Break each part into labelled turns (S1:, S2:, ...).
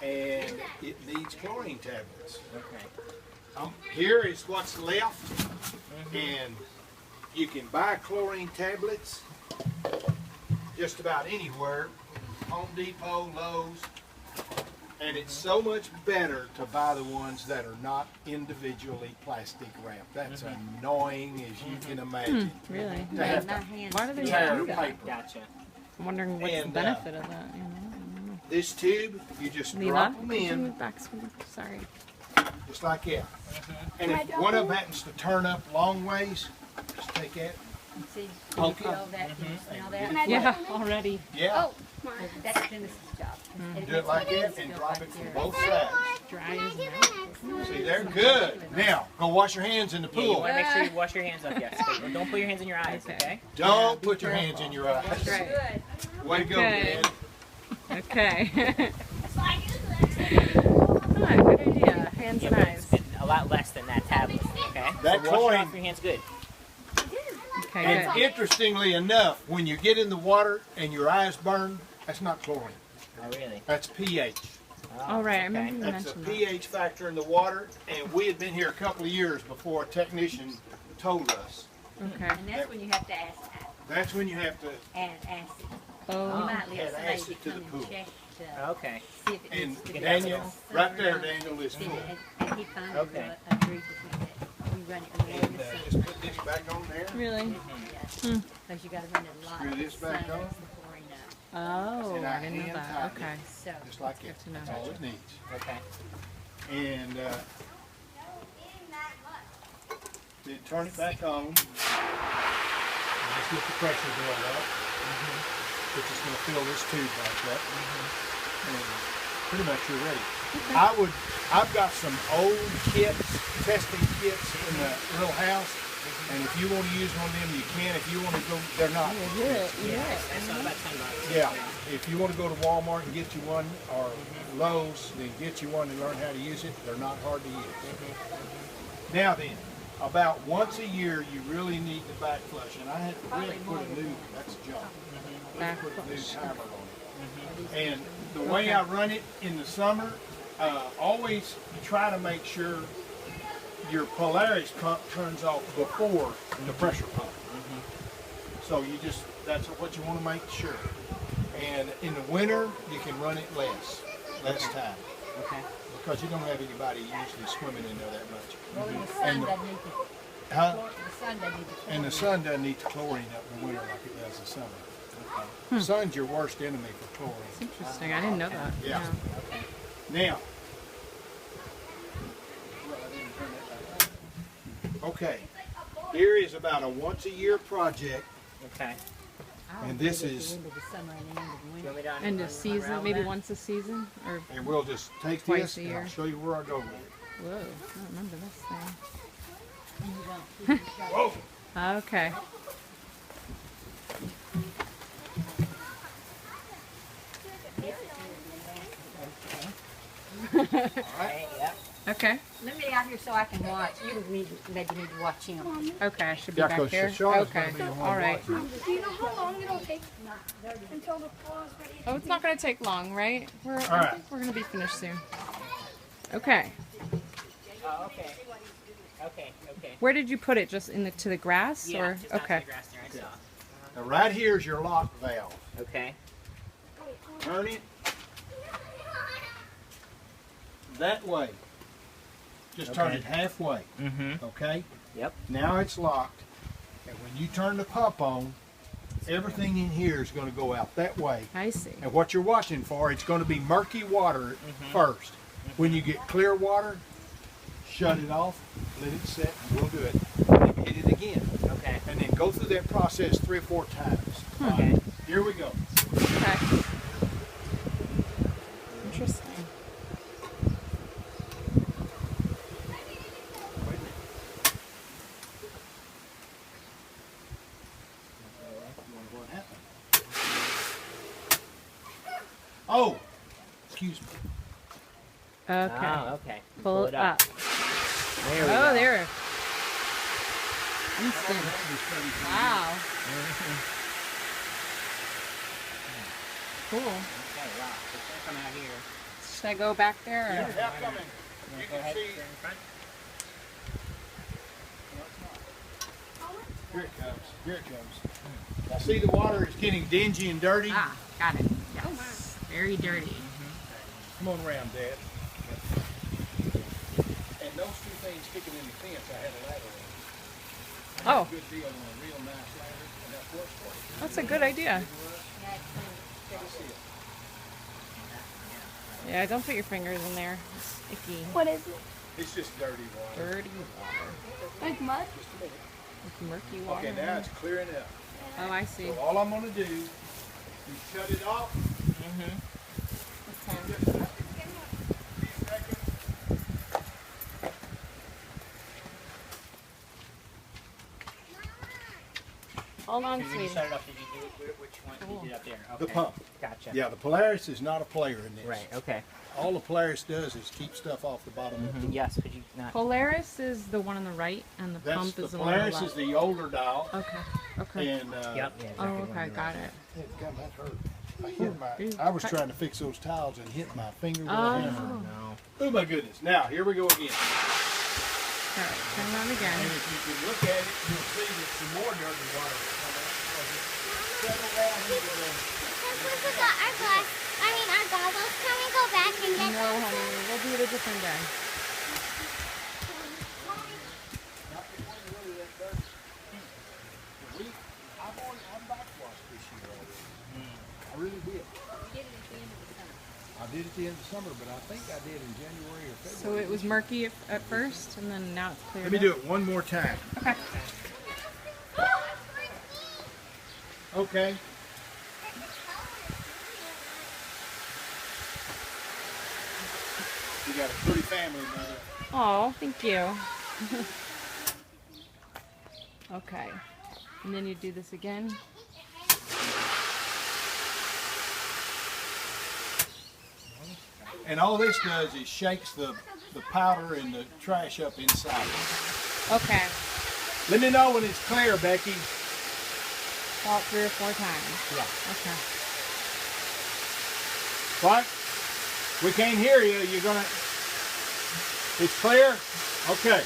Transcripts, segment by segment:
S1: and it needs chlorine tablets.
S2: Okay.
S1: Here is what's left, and you can buy chlorine tablets just about anywhere, Home Depot, Lowe's, and it's so much better to buy the ones that are not individually plastic wrapped. That's annoying as you can imagine.
S3: Really?
S1: To have to
S3: Why do they
S1: tear
S3: do that?
S1: paper.
S2: Gotcha.
S3: I'm wondering what's the
S1: And,
S3: benefit of that. You know?
S1: This tube, you just
S3: Leela,
S1: drop them
S3: could you
S1: in,
S3: move back, sweetie? Sorry.
S1: just like that. And if one of them happens to turn up long ways, just take that.
S4: See,
S1: Poke it.
S4: smell that, you smell that?
S5: Can I do
S3: Yeah,
S5: it?
S3: already.
S1: Yeah,
S5: Mine.
S4: That's Dennis's job.
S1: do it like that and drop it from both sides.
S3: Dry
S5: Can I
S3: as
S5: do
S3: now.
S5: this?
S1: See, they're good. Now, go wash your hands in the
S2: Yeah, you
S1: pool.
S2: want to make sure you wash your hands off. Yes. Okay. Don't put your hands in your eyes.
S3: Okay.
S2: Okay.
S1: Don't put your hands in your eyes.
S3: Right.
S1: Way to go,
S3: Okay.
S1: man.
S3: Okay. Ah, good idea. Hands
S2: Yeah,
S3: and
S2: but
S3: eyes.
S2: it's a lot less than that tablet. Okay.
S1: That
S2: so wash it
S1: chlorine-
S2: off your hands good.
S3: Okay,
S1: And
S3: good.
S1: interestingly enough, when you get in the water and your eyes burn, that's not chlorine.
S2: Oh really?
S1: That's pH.
S2: Oh,
S3: All right, I
S2: okay.
S3: remember you
S1: That's a
S3: mentioned that.
S1: pH factor in the water, and we had been here a couple of years before a technician told us.
S3: Okay.
S4: And that's when you have to ask,
S1: That's when you have to,
S4: add acid. You
S3: Oh,
S4: might let
S1: Add
S4: somebody
S1: acid to
S4: come
S1: the
S4: and
S1: pool.
S4: check to
S2: Okay.
S4: see if it
S1: and
S4: needs to be
S1: Daniel,
S4: done.
S1: right there, Daniel is
S4: See,
S1: full.
S4: and he finally
S2: Okay.
S4: agrees with me that we run it more in
S1: And
S4: the sun.
S1: just put this back on there.
S3: really?
S4: Because you gotta run it a lot.
S1: Screw
S4: in the
S1: this back
S4: sun,
S1: on.
S4: it's the chlorine up.
S3: Oh,
S1: And
S3: I
S1: I
S3: didn't know
S1: hand
S3: that.
S1: tighten it.
S3: Okay.
S4: So,
S1: Just like
S3: Good
S1: it.
S3: to know.
S1: That's all it needs.
S2: Okay.
S1: And then turn it back on. And just get the pressure build up. Which is going to fill this tube back up. And pretty much you're ready. I've got some old kits, testing kits in the little house. And if you want to use one of them, you can. If you want to go, they're not.
S2: That's not about $10.
S1: Yeah, if you want to go to Walmart and get you one, or Lowe's, then get you one and learn how to use it. They're not hard to use. Now then, about once a year, you really need the back flush, and I had to really put a new. That's a job.
S3: Back
S1: Put a new
S3: flush.
S1: timer on it. And the way I run it in the summer, always try to make sure your Polaris pump turns off before the pressure pump. So that's what you want to make sure. And in the winter, you can run it less time.
S2: Okay.
S1: Because you don't have anybody usually swimming in there that much.
S4: well, in the sun
S1: And-
S4: doesn't need to,
S1: Huh?
S4: the sun doesn't need to.
S1: And the sun doesn't need to chlorine up in the winter like it does in summer. The sun's your worst enemy for chlorine.
S3: Interesting. I didn't know that.
S1: Yeah.
S2: Okay.
S1: Now, okay, here is about a once a year project,
S2: Okay.
S1: and this is,
S4: End of the summer and the end of the
S2: Do
S4: winter.
S2: you want me to
S3: End of season,
S2: unravel
S3: maybe
S2: that?
S3: once a season, or
S1: and we'll just take
S3: Twice
S1: this
S3: a
S1: and
S3: year.
S1: I'll show you where I go with it.
S3: whoa, I don't remember this thing.
S1: Whoa!
S3: Okay.
S2: Okay. Yep.
S3: Okay.
S4: Let me out here so I can watch. Maybe need to watch him.
S3: Okay. I should be
S1: Yeah,
S3: back
S1: 'cause
S3: here.
S1: Shauna's
S3: Okay.
S1: gonna be the one
S3: All right.
S1: watching.
S5: Do you know how long it'll take until the pool is ready?
S3: Oh, it's not going to take long, right? I
S1: right.
S3: think we're going to be finished soon. Okay.
S2: Oh, okay. Okay. Okay.
S3: Where did you put it? Just to the grass,
S2: Yeah.
S3: or
S2: Just not
S3: okay?
S2: the grass there. I saw.
S1: Now right here is your lock valve.
S2: Okay.
S1: Turn it that way. Just turn
S2: Okay.
S1: it halfway,
S2: Mm-hmm.
S1: okay?
S2: Yep.
S1: Now it's locked, and when you turn the pump on, everything in here is going to go out that way.
S3: I see.
S1: And what you're watching for, it's going to be murky water first. When you get clear water, shut it off, let it set, and we'll do it. Then hit it again,
S2: Okay.
S1: and then go through that process 3 or 4 times.
S2: Okay.
S1: Here we go.
S3: Okay. Interesting.
S1: Wait a minute. You wonder what happened? Oh, excuse me.
S3: Okay.
S2: Oh, okay.
S3: Pull it up.
S2: There we go.
S3: Oh, there. Instant. Wow. Cool.
S2: Okay, wow. It's gonna come out here.
S3: Should I go back there? Or?
S1: Yeah, come in. You
S2: Go
S1: can
S2: ahead.
S1: see.
S2: You're in front.
S1: Here it comes. Here it comes. Now see the water is getting dingy and dirty.
S3: Ah, got it. Yes. Very dirty.
S1: Come on around, Dad. And those two things sticking in the fence, I had a ladder on. I had
S3: Oh.
S1: a good deal on a real nice ladder, and that works for you.
S3: That's a good idea.
S1: I see it.
S3: Yeah, don't put your fingers in there. It's icky.
S5: What is it?
S1: It's just dirty water.
S3: Dirty water.
S5: Like mud?
S3: It's murky water.
S1: Okay, now it's clearing up.
S3: Oh, I see.
S1: So all I'm going to do is shut it off.
S3: Hold on,
S2: When you
S3: sweetie.
S2: started off, did you do it? Which one did you do up there? Okay.
S1: The pump.
S2: Gotcha.
S1: Yeah, the Polaris is not a player in this.
S2: Right. Okay.
S1: All the Polaris does is keep stuff off the bottom of the
S2: Yes. Could you not?
S3: Polaris is the one on the right, and the
S1: That's
S3: pump
S1: the
S3: is the one on the
S1: Polaris
S3: left.
S1: is the older dial,
S3: Okay. Okay.
S1: and
S2: Yep. Yeah, exactly
S3: Oh,
S2: the one
S3: okay.
S2: you're
S3: Got
S2: on.
S3: it.
S1: God, that hurt. I hit my.
S3: Ooh.
S1: I was trying to fix those tiles and hit my finger with a
S3: Oh.
S1: hammer.
S2: No.
S1: Oh my goodness! Now here we go again.
S3: All right. Turn it on
S1: And
S3: again.
S1: if you can look at it, you'll see that some more dirty water will come out. Because it settled down into the.
S6: Because we forgot our glass. I mean our goggles. Can we go back and get
S3: No, honey. We'll do it a different day.
S1: Not the one really that dirty. I've backwashed this year already. I really did. I did at the end of the summer, but I think I did in January or February.
S3: So it was murky at first, and then now it's clear.
S1: Let me do it one more time.
S3: Okay.
S1: Okay. You got a pretty family, mother.
S3: Oh, thank you. Okay. And then you do this again.
S1: And all this does is shakes the powder and the trash up inside.
S3: Okay.
S1: Let me know when it's clear, Becky.
S3: About 3 or 4 times.
S2: Yeah.
S3: Okay.
S1: What? We can't hear you. You're gonna. It's clear? Okay.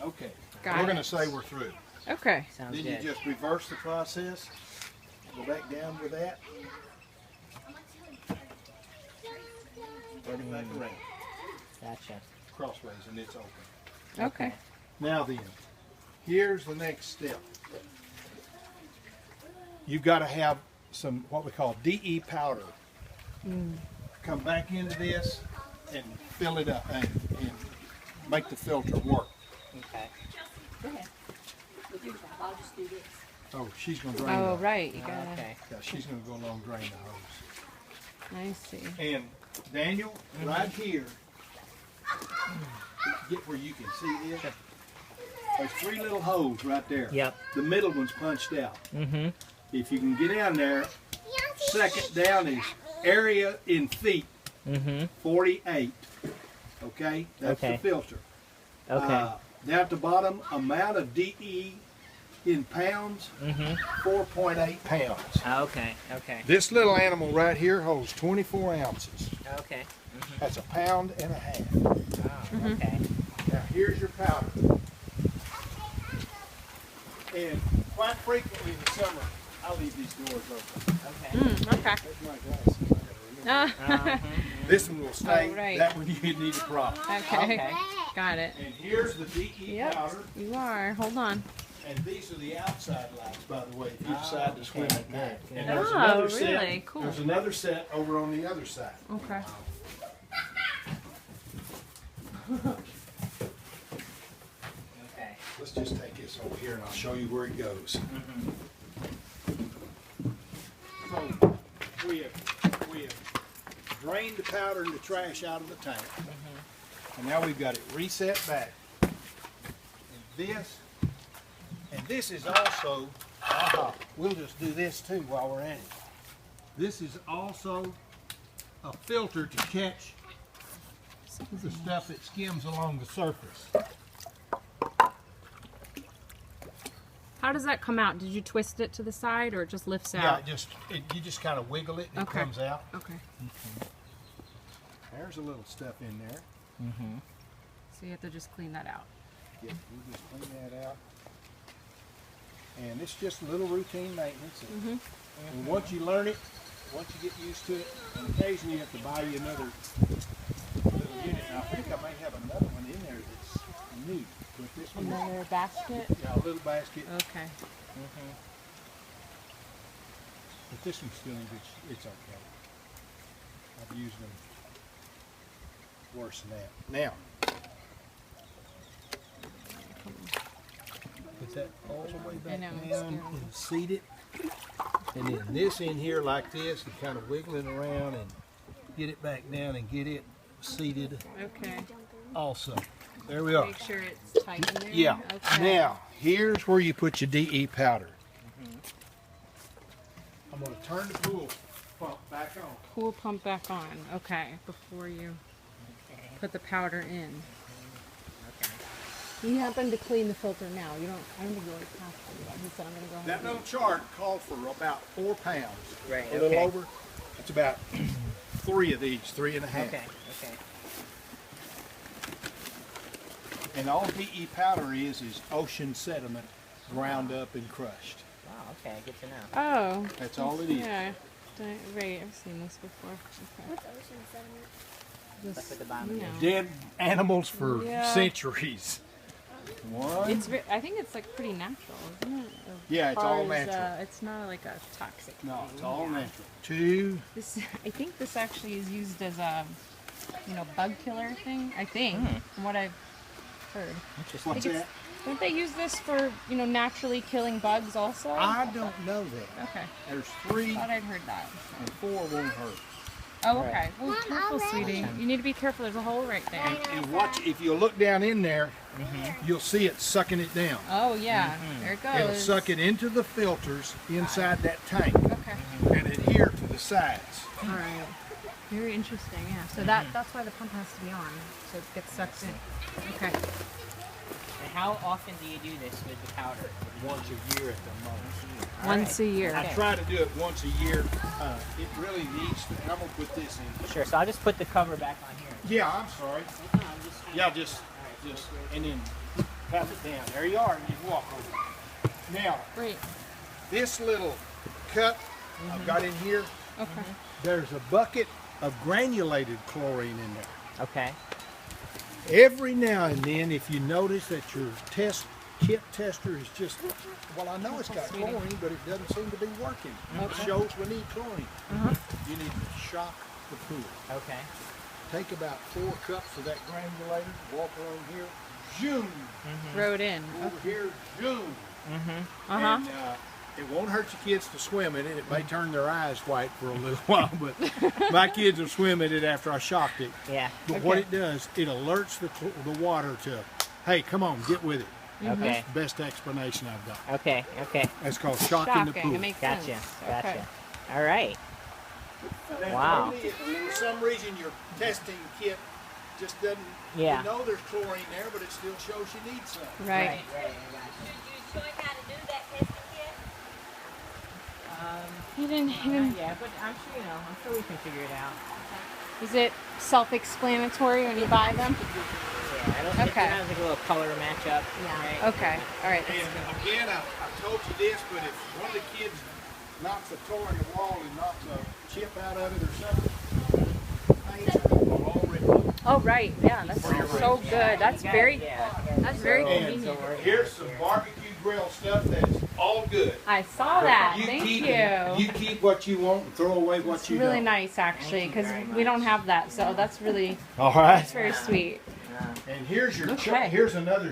S1: Okay.
S3: Got
S1: We're
S3: it.
S1: gonna say we're through.
S3: Okay.
S2: Sounds
S1: Then
S2: good.
S1: you just reverse the process. Go back down with that. Turn it back around.
S2: Gotcha.
S1: Crossways, and it's open.
S3: Okay.
S1: Now then, here's the next step. You've got to have some what we call DE powder. Come back into this and fill it up and make the filter work.
S2: Okay.
S4: Go ahead. We'll do that. I'll just do this.
S1: Oh, she's going to drain
S3: Oh,
S1: the
S3: right. You gotta.
S2: Okay.
S1: Yeah, she's going to go along and drain the hose.
S3: I see.
S1: And Daniel, right here, get where you can see this. There's 3 little holes right there.
S2: Yep.
S1: The middle one's punched out.
S2: Mm-hmm.
S1: If you can get down there, second down is area in feet,
S2: Mm-hmm.
S1: 48. Okay? That's
S2: Okay.
S1: the filter.
S2: Okay.
S1: Down at the bottom, amount of DE in pounds,
S2: Mm-hmm.
S1: 4.8 pounds.
S2: Okay. Okay.
S1: This little animal right here holds 24 ounces.
S2: Okay.
S1: That's a pound and a half.
S2: Oh, okay.
S1: Now here's your powder. And quite frequently in the summer, I leave these doors open.
S2: Okay.
S3: Okay.
S1: That's my glasses. I gotta remember.
S3: Ah,
S1: This one will stay.
S3: Oh, right.
S1: That one you need a problem.
S3: okay.
S2: Okay.
S3: Got it.
S1: And here's the DE
S3: Yep.
S1: powder.
S3: You are. Hold on.
S1: And these are the outside lights, by the way, if you decide to swim
S2: okay,
S1: at night.
S2: good,
S1: And
S2: good.
S1: there's
S3: Oh,
S1: another
S3: really?
S1: set.
S3: Cool.
S1: There's another set over on the other side.
S3: Okay.
S2: Okay.
S1: Let's just take this over here and I'll show you where it goes. So we have drained the powder and the trash out of the tank. And now we've got it reset back. And this is also, we'll just do this too while we're at it. This is also a filter to catch the stuff that skims along the surface.
S3: How does that come out? Did you twist it to the side, or it just lifts
S1: Yeah,
S3: out?
S1: you just kind of wiggle it and
S3: Okay.
S1: it comes out.
S3: Okay.
S1: There's a little stuff in there.
S2: Mm-hmm.
S3: So you have to just clean that out.
S1: Yeah, we just clean that out. And it's just a little routine maintenance. And once you learn it, once you get used to it, and occasionally you have to buy you another little unit. Now, I think I may have another one in there that's new. But this one,
S3: Another basket.
S1: yeah, a little basket.
S3: Okay.
S1: But this one's still in good it's okay. I've used them worse than that. Now, put that all the way back
S3: know, it's
S1: down
S3: scary.
S1: and seat it. And then this in here like this and kind of wiggling around and get it back down and get it seated
S3: Okay.
S1: also. There we are.
S3: Make sure it's tight in there.
S1: Yeah.
S3: Okay.
S1: Now, here's where you put your DE powder. I'm going to turn the pool pump back on.
S3: Pool pump back on. Okay. Before you put the powder in. You happen to clean the filter now. You don't. I don't think you always have to. He said I'm gonna go ahead.
S1: That little chart called for about 4 pounds.
S2: Right,
S1: A little
S2: okay.
S1: over. It's about 3 of these, 3 and a half.
S2: Okay. Okay.
S1: And all DE powder is ocean sediment ground up and crushed.
S2: Wow. Okay. Good to know.
S3: Oh.
S1: That's all it is.
S3: Yeah. Right. I've seen this before. Okay.
S5: What's ocean sediment?
S2: That's at the bottom.
S3: You know.
S1: Dead animals for
S3: Yeah.
S1: centuries. One.
S3: It's. I think it's like pretty natural, isn't it? As
S1: Yeah, it's
S3: far
S1: all
S3: as,
S1: natural.
S3: It's not like a toxic.
S1: No,
S3: thing.
S1: it's all
S3: Yeah.
S1: natural. 2.
S3: This, I think this actually is used as a, bug killer thing. I think, from what I've heard.
S2: Interesting.
S1: What's
S3: think it's-
S1: that?
S3: Don't they use this for, naturally killing bugs also?
S1: I don't know that.
S3: Okay.
S1: There's 3
S3: Thought I'd heard that.
S1: and 4 won't hurt.
S3: Oh, okay. Well,
S6: Mom,
S3: careful,
S6: already?
S3: sweetie. You need to be careful. There's a hole right there.
S1: And watch, if you look down in there, you'll see it sucking it down.
S3: Oh, yeah. There it goes.
S1: It'll suck it into the filters inside that tank
S3: Okay.
S1: and adhere to the sides.
S3: All right. Very interesting, yeah. So that's why the pump has to be on, so it gets sucked in. Okay.
S2: And how often do you do this with the powder?
S1: Once a year at the most.
S3: Once a year.
S1: I try to do it once a year. It really needs to, and I'm going to put this in.
S2: Sure. So I'll just put the cover back on here.
S1: Yeah, I'm sorry. Yeah, just, and then pat it down. There you are, and you walk over. Now,
S3: Great.
S1: this little cup I've got in here,
S3: Okay.
S1: there's a bucket of granulated chlorine in there.
S2: Okay.
S1: Every now and then, if you notice that your kit tester is just, well, I know it's got chlorine, but it doesn't seem to be working. It shows we need chlorine. You need to shock the pool.
S2: Okay.
S1: Take about 4 cups of that granulated, walk along here, zoom,
S3: Throw it in.
S1: over here, zoom.
S3: Uh-huh.
S1: And it won't hurt your kids to swim in it. It may turn their eyes white for a little while, but my kids will swim in it after I shocked it.
S2: Yeah.
S1: But what it does, it alerts the water to, hey, come on, get with it.
S2: Okay.
S1: That's the best explanation I've got.
S2: Okay. Okay.
S1: That's called shocking the
S3: Shocking.
S1: pool.
S3: It makes
S2: Gotcha.
S3: sense.
S2: Gotcha.
S3: Okay.
S2: All right.
S1: Now,
S2: Wow.
S1: only if for some reason your testing kit just doesn't,
S2: Yeah.
S1: you know there's chlorine there, but it still shows you need some.
S3: Right. He didn't.
S2: Yeah, but I'm sure we can figure it out.
S3: Is it self-explanatory when you buy them?
S2: Yeah, I don't,
S3: Okay.
S2: It has like a little color matchup. Right?
S3: Okay. All right.
S1: And again, I told you this, but if one of the kids knocks a toe in the wall and knocks a chip out of it or something, paints are already.
S3: Oh, right. Yeah, that's so good. That's very.
S2: Yeah.
S3: That's very
S1: And
S3: convenient.
S1: here's some barbecue grill stuff that's all good.
S3: I saw that. Thank
S1: keep
S3: you.
S1: You keep what you want and throw away what
S3: It's
S1: you
S3: really
S1: don't.
S3: nice, actually, because we don't have that. So that's really
S1: All right.
S3: very sweet.
S1: And here's your
S3: Okay.
S1: here's another